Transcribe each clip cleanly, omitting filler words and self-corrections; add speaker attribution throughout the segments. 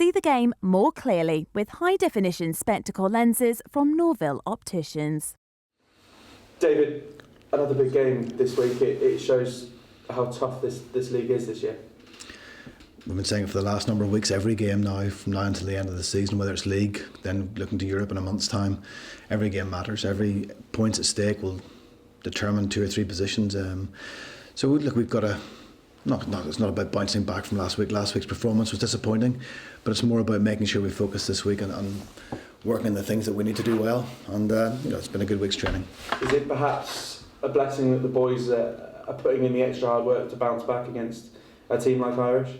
Speaker 1: See the game more clearly with high-definition spectacle lenses from Norville Opticians.
Speaker 2: David, another big game this week. It shows how tough this league is this year.
Speaker 3: We've been saying it for the last number of weeks, every game now, from now until the end of the season, whether it's league, then looking to Europe in a month's time, every game matters. Every point at stake will determine 2 or 3 positions. So look, we've got to, it's not about bouncing back from last week. Last week's performance was disappointing, but it's more about making sure we focus this week on working on the things that we need to do well. And it's been a good week's training.
Speaker 2: Is it perhaps a blessing that the boys are putting in the extra hard work to bounce back against a team like Irish?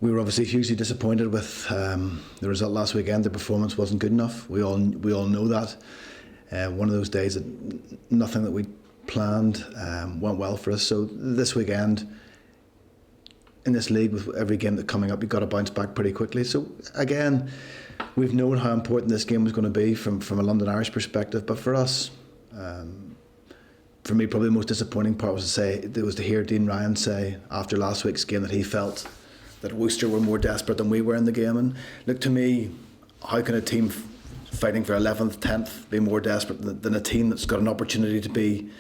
Speaker 3: We were obviously hugely disappointed with the result last weekend. The performance wasn't good enough. We all know that. One of those days that nothing that we planned went well for us. So this weekend, in this league, with every game that's coming up, you've got to bounce back pretty quickly. So again, we've known how important this game was going to be from a London Irish perspective. But for us, for me, probably the most disappointing part was to hear Dean Ryan say after last week's game that he felt that Worcester were more desperate than we were in the game. And look, to me, how can a team fighting for 11th, 10th be more desperate than a team that's got an opportunity to be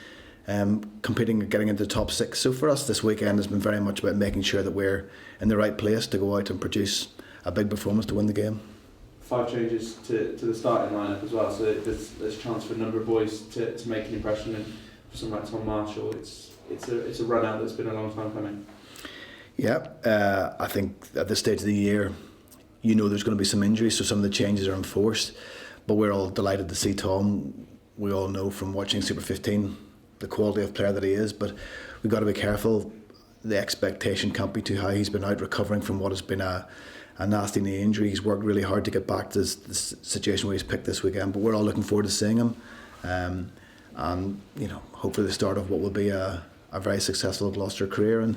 Speaker 3: competing and getting into the top 6? So for us this weekend has been very much about making sure that we're in the right place to go out and produce a big performance to win the game.
Speaker 2: 5 changes to the starting lineup as well, so there's a chance for a number of boys to make an impression, and for someone like Tom Marshall, it's a run out that's been a long time coming.
Speaker 3: Yeah, I think at this stage of the year, there's going to be some injuries, so some of the changes are enforced. But we're all delighted to see Tom. We all know from watching Super 15 the quality of player that he is, but we've got to be careful. The expectation can't be too high. He's been out recovering from what has been a nasty knee injury. He's worked really hard to get back to this situation where he's picked this weekend, but we're all looking forward to seeing him. And hopefully the start of what will be a very successful Gloucester career. And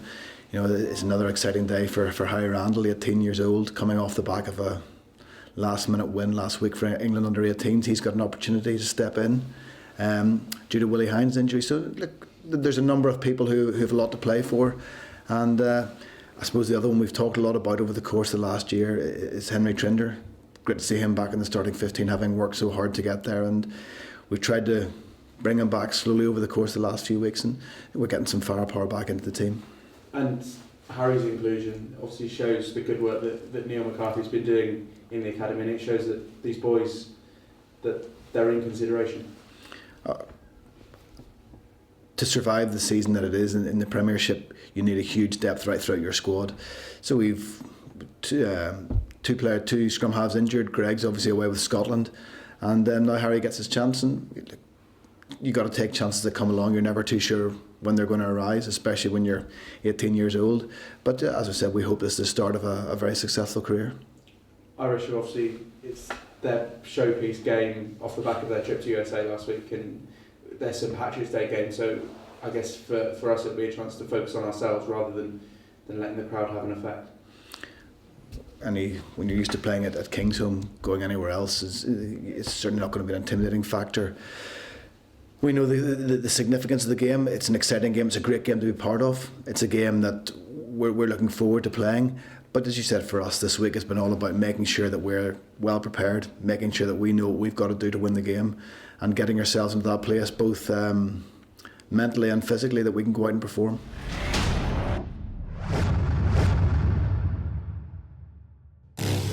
Speaker 3: it's another exciting day for Harry Randall, 18 years old, coming off the back of a last-minute win last week for England under-18s. He's got an opportunity to step in due to Willie Hines' injury. So look, there's a number of people who have a lot to play for, and I suppose the other one we've talked a lot about over the course of the last year is Henry Trinder. Great to see him back in the starting 15, having worked so hard to get there, and we've tried to bring him back slowly over the course of the last few weeks, and we're getting some firepower back into the team.
Speaker 2: And Harry's inclusion obviously shows the good work that Neil McCarthy's been doing in the academy, and it shows that these boys, that they're in consideration.
Speaker 3: To survive the season that it is in the Premiership, you need a huge depth right throughout your squad. So we've two scrum halves injured. Greg's obviously away with Scotland, and now Harry gets his chance, and you got to take chances that come along. You're never too sure when they're going to arise, especially when you're 18 years old. But as I said, we hope this is the start of a very successful career.
Speaker 2: Irish, obviously, it's their showpiece game off the back of their trip to USA last week, and their St Patrick's Day game. So I guess for us it'll be a chance to focus on ourselves rather than letting the crowd have an effect.
Speaker 3: When you're used to playing at Kingsholm, going anywhere else it's certainly not going to be an intimidating factor. We know the significance of the game. It's an exciting game. It's a great game to be part of. It's a game that we're looking forward to playing. But as you said, for us this week, it's been all about making sure that we're well prepared, making sure that we know what we've got to do to win the game, and getting ourselves into that place, both mentally and physically, that we can go out and perform.